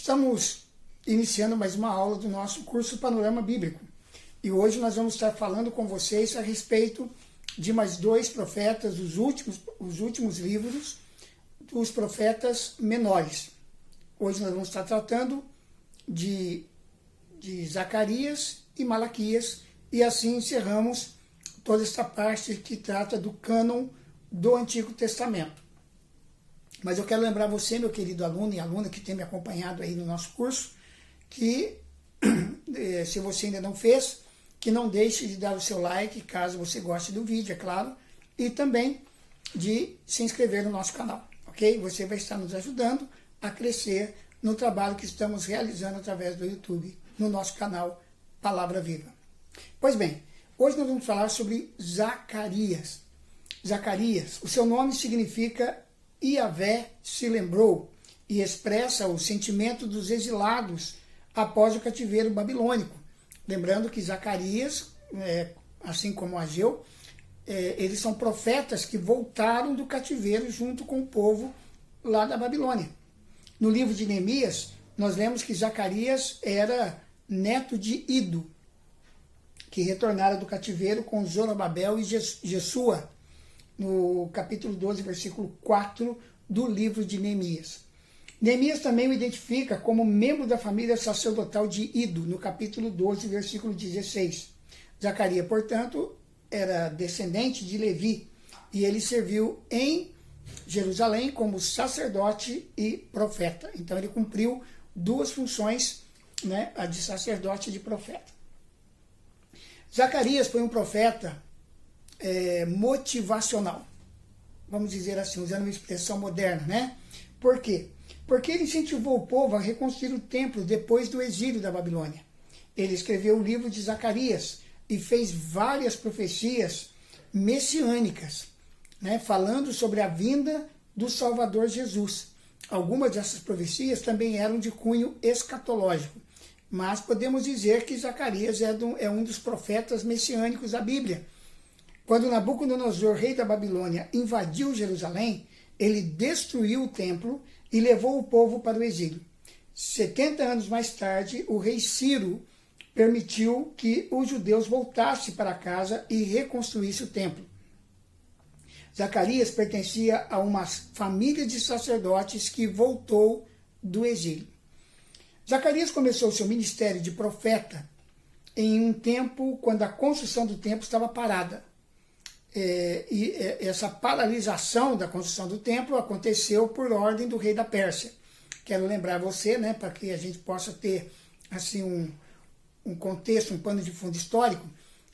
Estamos iniciando mais uma aula do nosso curso Panorama Bíblico. E hoje nós vamos estar falando com vocês a respeito de mais dois profetas, os últimos livros dos profetas menores. Hoje nós vamos estar tratando de Zacarias e Malaquias, e assim encerramos toda esta parte que trata do cânon do Antigo Testamento. Mas eu quero lembrar você, meu querido aluno e aluna que tem me acompanhado aí no nosso curso, que se você ainda não fez, que não deixe de dar o seu like, caso você goste do vídeo, é claro, e também de se inscrever no nosso canal, ok? Você vai estar nos ajudando a crescer no trabalho que estamos realizando através do YouTube, no nosso canal Palavra Viva. Pois bem, hoje nós vamos falar sobre Zacarias. Zacarias, o seu nome significa Iavé se lembrou, e expressa o sentimento dos exilados após o cativeiro babilônico. Lembrando que Zacarias, assim como Ageu, eles são profetas que voltaram do cativeiro junto com o povo lá da Babilônia. No livro de Neemias, nós lemos que Zacarias era neto de Ido, que retornara do cativeiro com Zorobabel e Jesua, no capítulo 12, versículo 4 do livro de Neemias. Neemias também o identifica como membro da família sacerdotal de Ido, no capítulo 12, versículo 16. Zacarias, portanto, era descendente de Levi, e ele serviu em Jerusalém como sacerdote e profeta. Então ele cumpriu duas funções, a de sacerdote e de profeta. Zacarias foi um profeta motivacional, vamos dizer assim, usando uma expressão moderna, Por quê? Porque ele incentivou o povo a reconstruir o templo depois do exílio da Babilônia. Ele escreveu o livro de Zacarias e fez várias profecias messiânicas, falando sobre a vinda do Salvador Jesus. Algumas dessas profecias também eram de cunho escatológico, mas podemos dizer que Zacarias é um dos profetas messiânicos da Bíblia. Quando Nabucodonosor, rei da Babilônia, invadiu Jerusalém, ele destruiu o templo e levou o povo para o exílio. 70 anos mais tarde, o rei Ciro permitiu que os judeus voltassem para casa e reconstruíssem o templo. Zacarias pertencia a uma família de sacerdotes que voltou do exílio. Zacarias começou seu ministério de profeta em um tempo quando a construção do templo estava parada. E essa paralisação da construção do templo aconteceu por ordem do rei da Pérsia. Quero lembrar você, para que a gente possa ter assim um contexto, um pano de fundo histórico.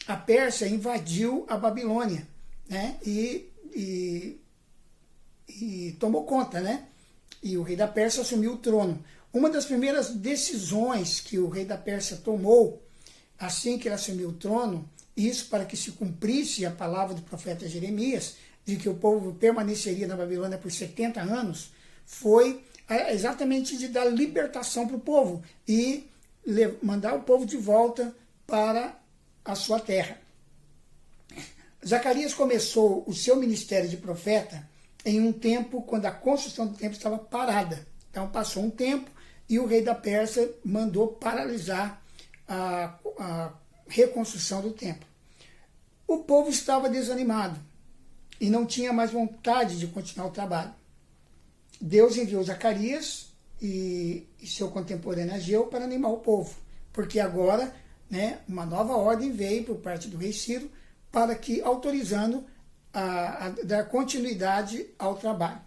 A Pérsia invadiu a Babilônia, e tomou conta, E o rei da Pérsia assumiu o trono. Uma das primeiras decisões que o rei da Pérsia tomou, assim que ele assumiu o trono, isso para que se cumprisse a palavra do profeta Jeremias, de que o povo permaneceria na Babilônia por 70 anos, foi exatamente de dar libertação para o povo e mandar o povo de volta para a sua terra. Zacarias começou o seu ministério de profeta em um tempo quando a construção do templo estava parada. Então passou um tempo e o rei da Pérsia mandou paralisar a reconstrução do templo. O povo estava desanimado e não tinha mais vontade de continuar o trabalho. Deus enviou Zacarias e seu contemporâneo Ageu para animar o povo, porque agora uma nova ordem veio por parte do rei Ciro para que autorizando a dar continuidade ao trabalho.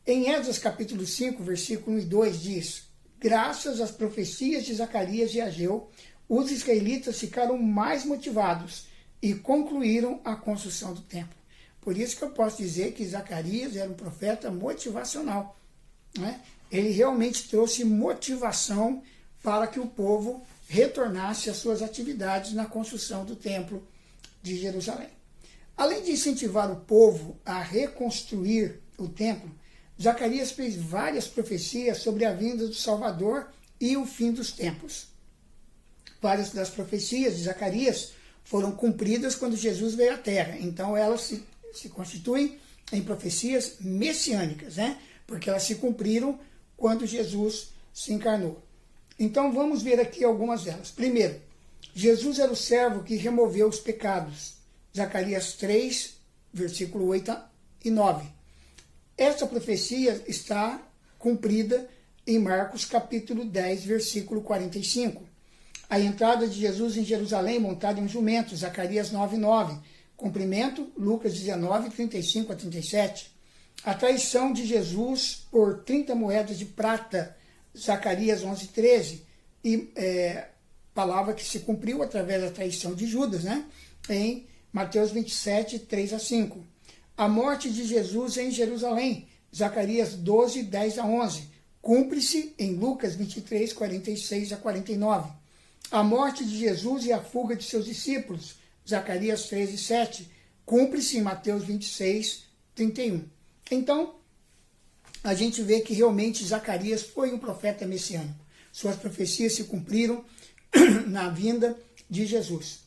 Em Esdras capítulo 5, versículo 1 e 2 diz: graças às profecias de Zacarias e Ageu, os israelitas ficaram mais motivados e concluíram a construção do templo. Por isso que eu posso dizer que Zacarias era um profeta motivacional. Ele realmente trouxe motivação para que o povo retornasse às suas atividades na construção do templo de Jerusalém. Além de incentivar o povo a reconstruir o templo, Zacarias fez várias profecias sobre a vinda do Salvador e o fim dos tempos. Várias das profecias de Zacarias foram cumpridas quando Jesus veio à Terra. Então elas se constituem em profecias messiânicas, porque elas se cumpriram quando Jesus se encarnou. Então vamos ver aqui algumas delas. Primeiro, Jesus era o servo que removeu os pecados. Zacarias 3, versículo 8 e 9. Esta profecia está cumprida em Marcos capítulo 10, versículo 45. A entrada de Jesus em Jerusalém montado em um jumento, Zacarias 9, 9. Cumprimento, Lucas 19, 35 a 37. A traição de Jesus por 30 moedas de prata, Zacarias 11, 13. E palavra que se cumpriu através da traição de Judas, né? Em Mateus 27, 3 a 5. A morte de Jesus em Jerusalém, Zacarias 12, 10 a 11. Cumpre-se em Lucas 23, 46 a 49. A morte de Jesus e a fuga de seus discípulos, Zacarias 13, 7. Cumpre-se em Mateus 26, 31. Então, a gente vê que realmente Zacarias foi um profeta messiânico. Suas profecias se cumpriram na vinda de Jesus.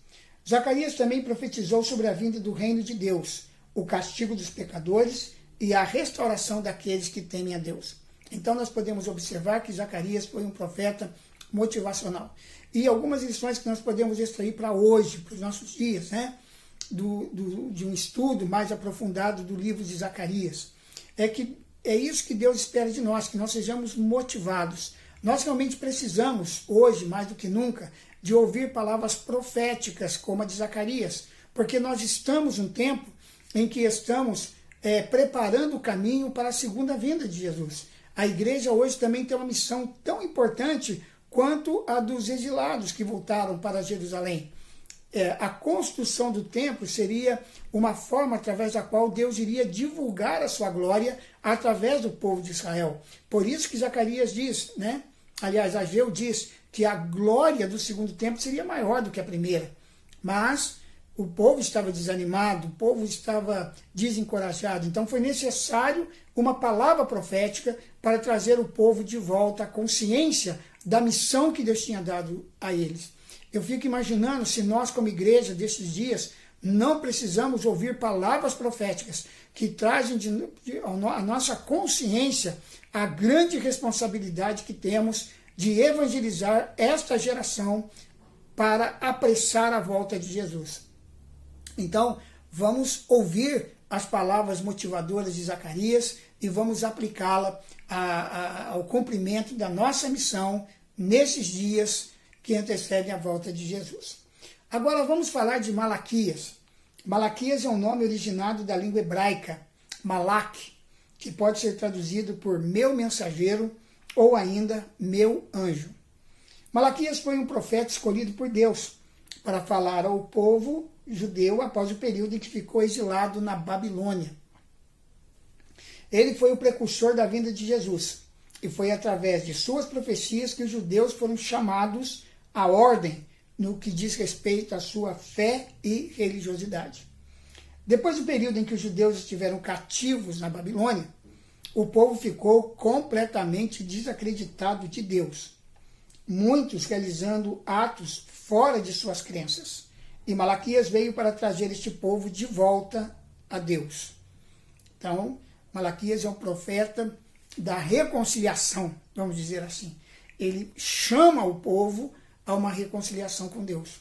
Zacarias também profetizou sobre a vinda do reino de Deus, o castigo dos pecadores e a restauração daqueles que temem a Deus. Então nós podemos observar que Zacarias foi um profeta motivacional. E algumas lições que nós podemos extrair para hoje, para os nossos dias, né? De um estudo mais aprofundado do livro de Zacarias. É isso que Deus espera de nós, que nós sejamos motivados. Nós realmente precisamos, hoje, mais do que nunca, de ouvir palavras proféticas como a de Zacarias, porque nós estamos num tempo em que estamos preparando o caminho para a segunda vinda de Jesus. A igreja hoje também tem uma missão tão importante quanto a dos exilados que voltaram para Jerusalém. A construção do templo seria uma forma através da qual Deus iria divulgar a sua glória através do povo de Israel. Por isso que Zacarias diz, né? Aliás, Ageu diz que a glória do segundo templo seria maior do que a primeira. Mas o povo estava desanimado, o povo estava desencorajado. Então foi necessário uma palavra profética para trazer o povo de volta à consciência da missão que Deus tinha dado a eles. Eu fico imaginando se nós, como igreja desses dias, não precisamos ouvir palavras proféticas que trazem à nossa consciência a grande responsabilidade que temos de evangelizar esta geração para apressar a volta de Jesus. Então, vamos ouvir as palavras motivadoras de Zacarias e vamos aplicá-la ao cumprimento da nossa missão nesses dias que antecedem a volta de Jesus. Agora vamos falar de Malaquias. Malaquias é um nome originado da língua hebraica, Malak, que pode ser traduzido por meu mensageiro ou ainda meu anjo. Malaquias foi um profeta escolhido por Deus para falar ao povo judeu após o período em que ficou exilado na Babilônia. Ele foi o precursor da vinda de Jesus e foi através de suas profecias que os judeus foram chamados à ordem no que diz respeito à sua fé e religiosidade. Depois do período em que os judeus estiveram cativos na Babilônia, o povo ficou completamente desacreditado de Deus, muitos realizando atos fora de suas crenças. E Malaquias veio para trazer este povo de volta a Deus. Então, Malaquias é um profeta da reconciliação, vamos dizer assim. Ele chama o povo a uma reconciliação com Deus.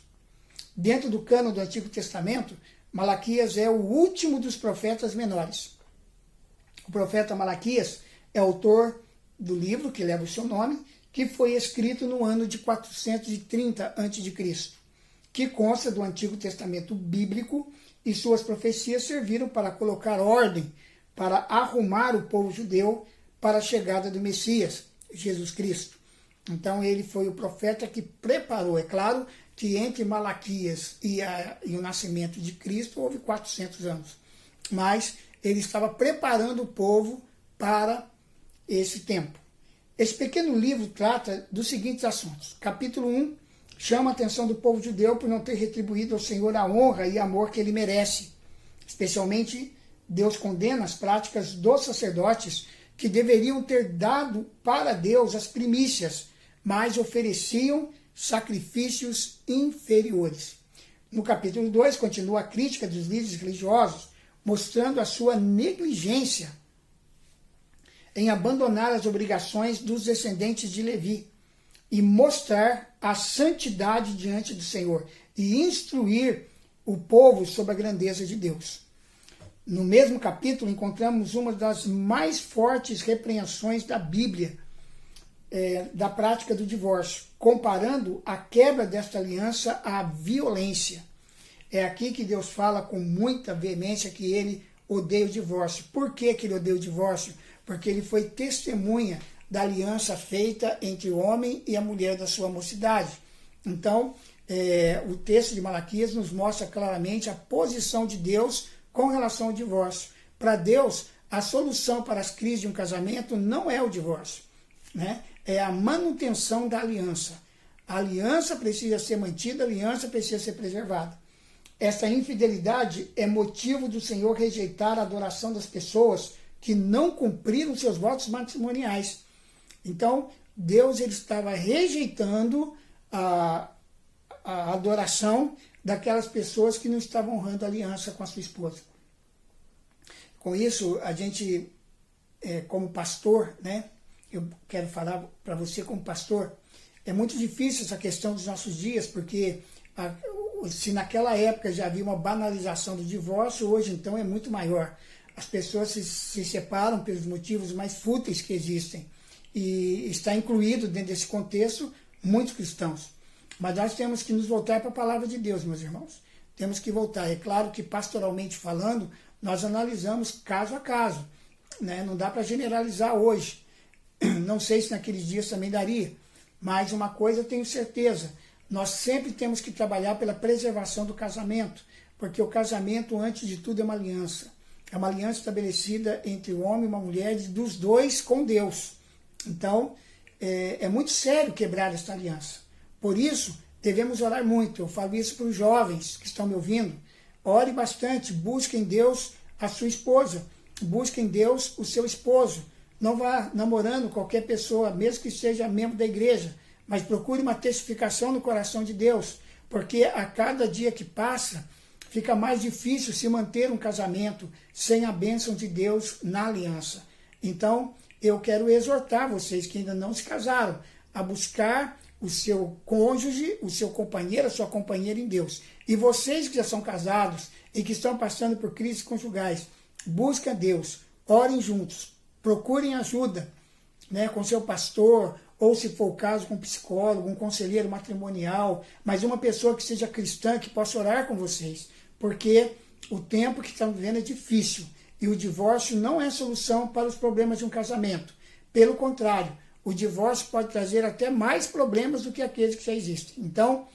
Dentro do cânon do Antigo Testamento, Malaquias é o último dos profetas menores. O profeta Malaquias é autor do livro que leva o seu nome, que foi escrito no ano de 430 a.C., que consta do Antigo Testamento bíblico, e suas profecias serviram para colocar ordem, para arrumar o povo judeu para a chegada do Messias, Jesus Cristo. Então ele foi o profeta que preparou. É claro que entre Malaquias e o nascimento de Cristo houve 400 anos, mas ele estava preparando o povo para esse tempo. Esse pequeno livro trata dos seguintes assuntos. Capítulo 1 chama a atenção do povo judeu por não ter retribuído ao Senhor a honra e amor que ele merece. Especialmente, Deus condena as práticas dos sacerdotes que deveriam ter dado para Deus as primícias, mas ofereciam sacrifícios inferiores. No capítulo 2, continua a crítica dos líderes religiosos, mostrando a sua negligência em abandonar as obrigações dos descendentes de Levi e mostrar a santidade diante do Senhor e instruir o povo sobre a grandeza de Deus. No mesmo capítulo encontramos uma das mais fortes repreensões da Bíblia, da prática do divórcio, comparando a quebra desta aliança à violência. É aqui que Deus fala com muita veemência que ele odeia o divórcio. Por que ele odeia o divórcio? Porque ele foi testemunha da aliança feita entre o homem e a mulher da sua mocidade. Então, o texto de Malaquias nos mostra claramente a posição de Deus com relação ao divórcio. Para Deus, a solução para as crises de um casamento não é o divórcio, né? É a manutenção da aliança. A aliança precisa ser mantida, a aliança precisa ser preservada. Essa infidelidade é motivo do Senhor rejeitar a adoração das pessoas que não cumpriram seus votos matrimoniais. Então, Deus ele estava rejeitando a adoração daquelas pessoas que não estavam honrando a aliança com a sua esposa. Com isso, a gente, como pastor, né, eu quero falar para você como pastor, é muito difícil essa questão dos nossos dias, porque se naquela época já havia uma banalização do divórcio, hoje então é muito maior. As pessoas se separam pelos motivos mais fúteis que existem. E está incluído dentro desse contexto muitos cristãos. Mas nós temos que nos voltar para a palavra de Deus, meus irmãos. Temos que voltar. É claro que pastoralmente falando, nós analisamos caso a caso, né? Não dá para generalizar hoje. Não sei se naqueles dias também daria. Mas uma coisa eu tenho certeza. Nós sempre temos que trabalhar pela preservação do casamento. Porque o casamento, antes de tudo, é uma aliança. É uma aliança estabelecida entre o homem e uma mulher, dos dois com Deus. Então, é muito sério quebrar esta aliança. Por isso, devemos orar muito. Eu falo isso para os jovens que estão me ouvindo. Ore bastante, busque em Deus a sua esposa, busque em Deus o seu esposo. Não vá namorando qualquer pessoa, mesmo que seja membro da igreja, mas procure uma testificação no coração de Deus, porque a cada dia que passa, fica mais difícil se manter um casamento sem a bênção de Deus na aliança. Então, eu quero exortar vocês que ainda não se casaram a buscar o seu cônjuge, o seu companheiro, a sua companheira em Deus. E vocês que já são casados e que estão passando por crises conjugais, busquem a Deus, orem juntos, procurem ajuda, né, com seu pastor, ou se for o caso, com um psicólogo, um conselheiro matrimonial, mas uma pessoa que seja cristã, que possa orar com vocês, porque o tempo que estamos vivendo é difícil e o divórcio não é solução para os problemas de um casamento. Pelo contrário, o divórcio pode trazer até mais problemas do que aqueles que já existem. Então,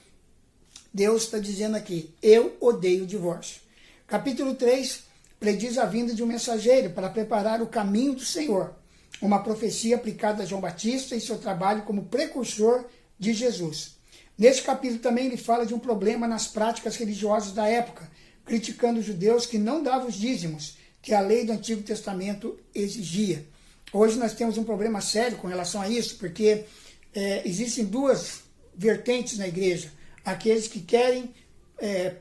Deus está dizendo aqui, eu odeio o divórcio. Capítulo 3 prediz a vinda de um mensageiro para preparar o caminho do Senhor. Uma profecia aplicada a João Batista e seu trabalho como precursor de Jesus. Neste capítulo também ele fala de um problema nas práticas religiosas da época, criticando os judeus que não davam os dízimos que a lei do Antigo Testamento exigia. Hoje nós temos um problema sério com relação a isso, porque existem duas vertentes na igreja. Aqueles que querem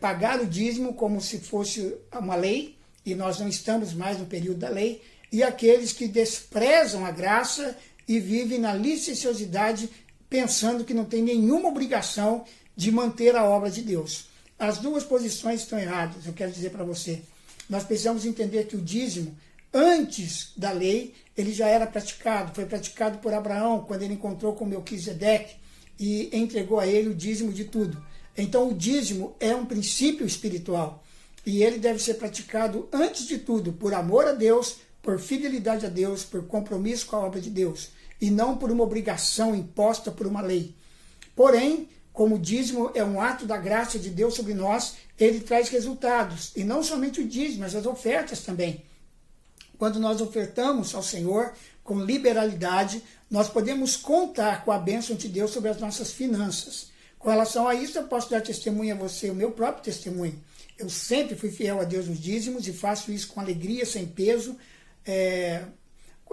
pagar o dízimo como se fosse uma lei, e nós não estamos mais no período da lei, e aqueles que desprezam a graça e vivem na licenciosidade, pensando que não tem nenhuma obrigação de manter a obra de Deus. As duas posições estão erradas, eu quero dizer para você. Nós precisamos entender que o dízimo, antes da lei, ele já era praticado. Foi praticado por Abraão, quando ele encontrou com Melquisedeque e entregou a ele o dízimo de tudo. Então, o dízimo é um princípio espiritual e ele deve ser praticado, antes de tudo, por amor a Deus, por fidelidade a Deus, por compromisso com a obra de Deus, e não por uma obrigação imposta por uma lei. Porém, como o dízimo é um ato da graça de Deus sobre nós, ele traz resultados, e não somente o dízimo, mas as ofertas também. Quando nós ofertamos ao Senhor com liberalidade, nós podemos contar com a bênção de Deus sobre as nossas finanças. Com relação a isso, eu posso dar testemunho a você, o meu próprio testemunho. Eu sempre fui fiel a Deus nos dízimos e faço isso com alegria, sem peso,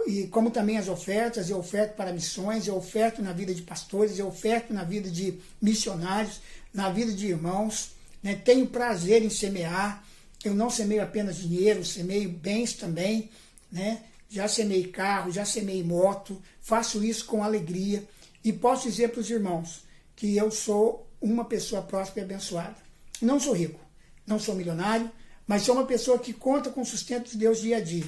e como também as ofertas, eu oferto para missões, eu oferto na vida de pastores, eu oferto na vida de missionários, na vida de irmãos, né? Tenho prazer em semear, eu não semeio apenas dinheiro, semeio bens também, né? já semeei carro, já semeei moto, faço isso com alegria e posso dizer para os irmãos que eu sou uma pessoa próspera e abençoada. Não sou rico, não sou milionário, mas sou uma pessoa que conta com o sustento de Deus dia a dia.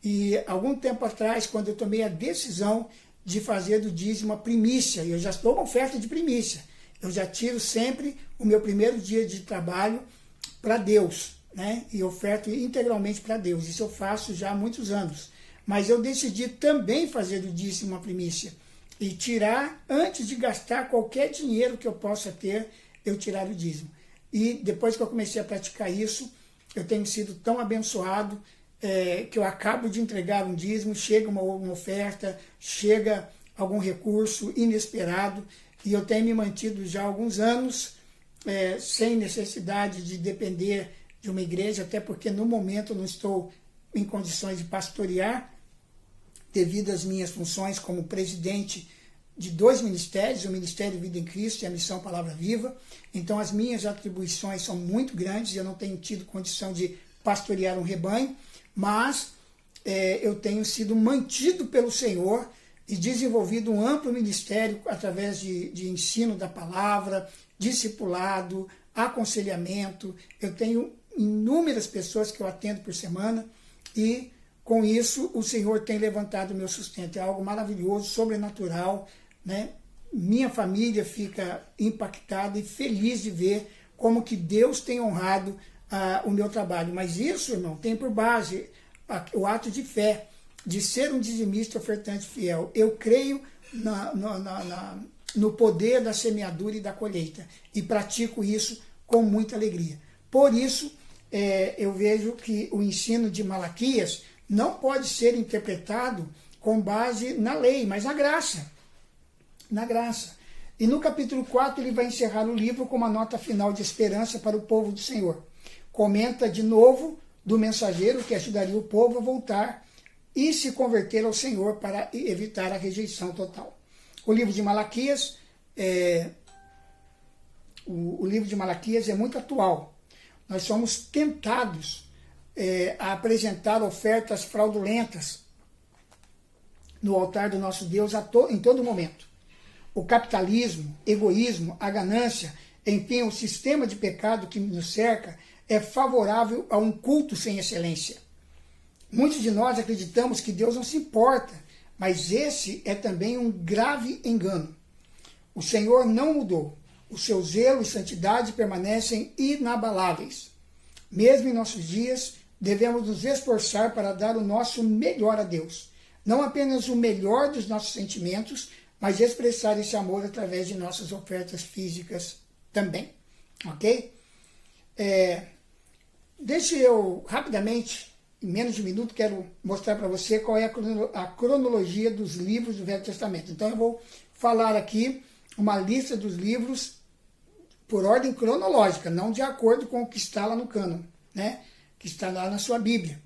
E algum tempo atrás, quando eu tomei a decisão de fazer do dízimo a primícia, e eu já estou com oferta de primícia, eu já tiro sempre o meu primeiro dia de trabalho para Deus, né? E oferto integralmente para Deus. Isso eu faço já há muitos anos. Mas eu decidi também fazer do dízimo uma primícia e tirar, antes de gastar qualquer dinheiro que eu possa ter, eu tirar o dízimo. E depois que eu comecei a praticar isso, eu tenho sido tão abençoado que eu acabo de entregar um dízimo, chega uma oferta, chega algum recurso inesperado, e eu tenho me mantido já há alguns anos sem necessidade de depender de uma igreja, até porque no momento eu não estou em condições de pastorear, devido às minhas funções como presidente de 2 ministérios, o Ministério Vida em Cristo e a Missão Palavra Viva. Então as minhas atribuições são muito grandes e eu não tenho tido condição de pastorear um rebanho, mas eu tenho sido mantido pelo Senhor e desenvolvido um amplo ministério através de ensino da palavra, discipulado, aconselhamento. Eu tenho inúmeras pessoas que eu atendo por semana e com isso o Senhor tem levantado o meu sustento. É algo maravilhoso, sobrenatural, né? Minha família fica impactada e feliz de ver como que Deus tem honrado o meu trabalho. Mas isso, irmão, tem por base o ato de fé, de ser um dizimista ofertante fiel. Eu creio no poder da semeadura e da colheita e pratico isso com muita alegria. Por isso, eu vejo que o ensino de Malaquias não pode ser interpretado com base na lei, mas na graça. Na graça. E no capítulo 4 ele vai encerrar o livro com uma nota final de esperança para o povo do Senhor. Comenta de novo do mensageiro que ajudaria o povo a voltar e se converter ao Senhor para evitar a rejeição total. O livro de Malaquias o livro de Malaquias é muito atual. Nós somos tentados a apresentar ofertas fraudulentas no altar do nosso Deus em todo momento. O capitalismo, egoísmo, a ganância, enfim, o sistema de pecado que nos cerca é favorável a um culto sem excelência. Muitos de nós acreditamos que Deus não se importa, mas esse é também um grave engano. O Senhor não mudou. O seu zelo e santidade permanecem inabaláveis. Mesmo em nossos dias, devemos nos esforçar para dar o nosso melhor a Deus. Não apenas o melhor dos nossos sentimentos, mas expressar esse amor através de nossas ofertas físicas também. Ok? Deixe eu, rapidamente, em menos de um minuto, quero mostrar para você qual é a cronologia dos livros do Velho Testamento. Então eu vou falar aqui uma lista dos livros por ordem cronológica, não de acordo com o que está lá no cânon, né? Que está lá na sua Bíblia.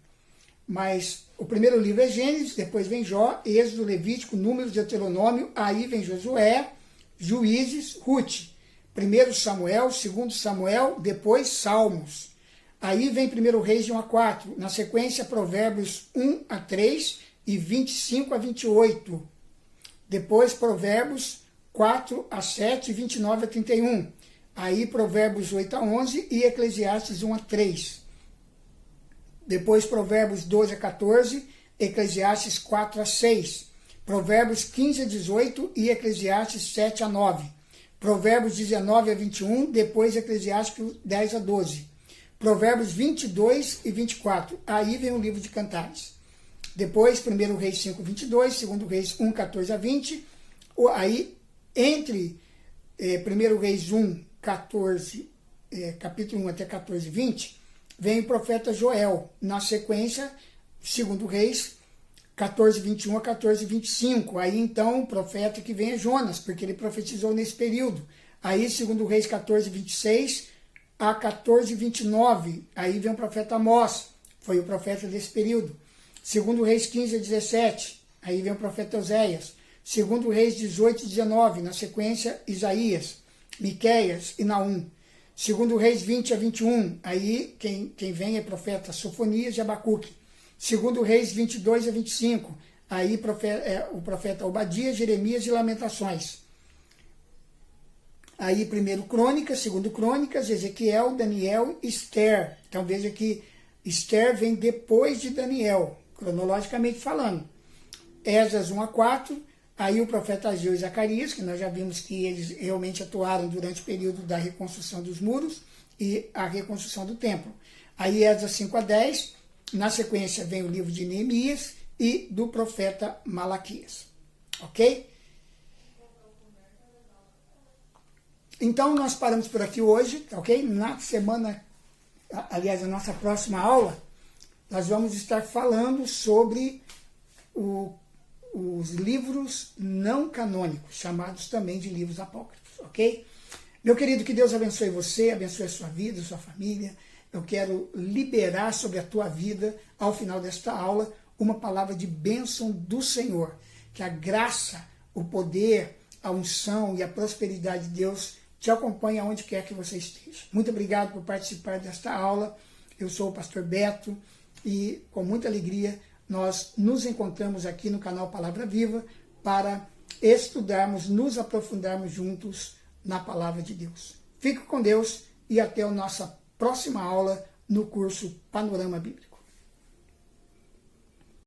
Mas o primeiro livro é Gênesis, depois vem Jó, Êxodo, Levítico, Números, Deuteronômio, aí vem Josué, Juízes, Rute. Primeiro Samuel, segundo Samuel, depois Salmos. Aí vem 1 Reis de 1 a 4, na sequência Provérbios 1 a 3 e 25 a 28. Depois Provérbios 4 a 7 e 29 a 31. Aí Provérbios 8 a 11 e Eclesiastes 1 a 3. Depois Provérbios 12 a 14, Eclesiastes 4 a 6. Provérbios 15 a 18 e Eclesiastes 7 a 9. Provérbios 19 a 21, depois Eclesiastes 10 a 12. Provérbios 22 e 24. Aí vem o livro de Cantares. Depois 1 Reis 5, 22, 2 Reis 1, 14 a 20. Aí, entre 1 Reis 1, 14, capítulo 1 até 14, 20, vem o profeta Joel. Na sequência, 2 Reis 14, 21 a 14, 25. Aí, então, o profeta que vem é Jonas, porque ele profetizou nesse período. Aí, 2 Reis 14, 26 a 14, 29. Aí vem o profeta Amós, foi o profeta desse período. 2 Reis 15 a 17. Aí vem o profeta Oséias. 2 Reis 18 e 19. Na sequência, Isaías, Miqueias e Naum. 2 Reis 20 a 21. Aí quem vem é profeta Sofonias e Abacuque. 2 Reis 22 a 25, aí o profeta Obadias, Jeremias e Lamentações. Aí 1 Crônicas, 2 Crônicas, Ezequiel, Daniel, Esther. Então veja que Esther vem depois de Daniel, cronologicamente falando. Esdras 1 a 4, aí o profeta Ageu e Zacarias, que nós já vimos que eles realmente atuaram durante o período da reconstrução dos muros e a reconstrução do templo. Aí Esdras 5 a 10, na sequência vem o livro de Neemias e do profeta Malaquias. Ok? Então, nós paramos por aqui hoje, ok? Na semana, aliás, na nossa próxima aula, nós vamos estar falando sobre os livros não canônicos, chamados também de livros apócrifos, ok? Meu querido, que Deus abençoe você, abençoe a sua vida, a sua família. Eu quero liberar sobre a tua vida, ao final desta aula, uma palavra de bênção do Senhor. Que a graça, o poder, a unção e a prosperidade de Deus te acompanhe aonde quer que você esteja. Muito obrigado por participar desta aula. Eu sou o pastor Beto e, com muita alegria, nós nos encontramos aqui no canal Palavra Viva para estudarmos, nos aprofundarmos juntos na Palavra de Deus. Fique com Deus e até a nossa próxima aula no curso Panorama Bíblico.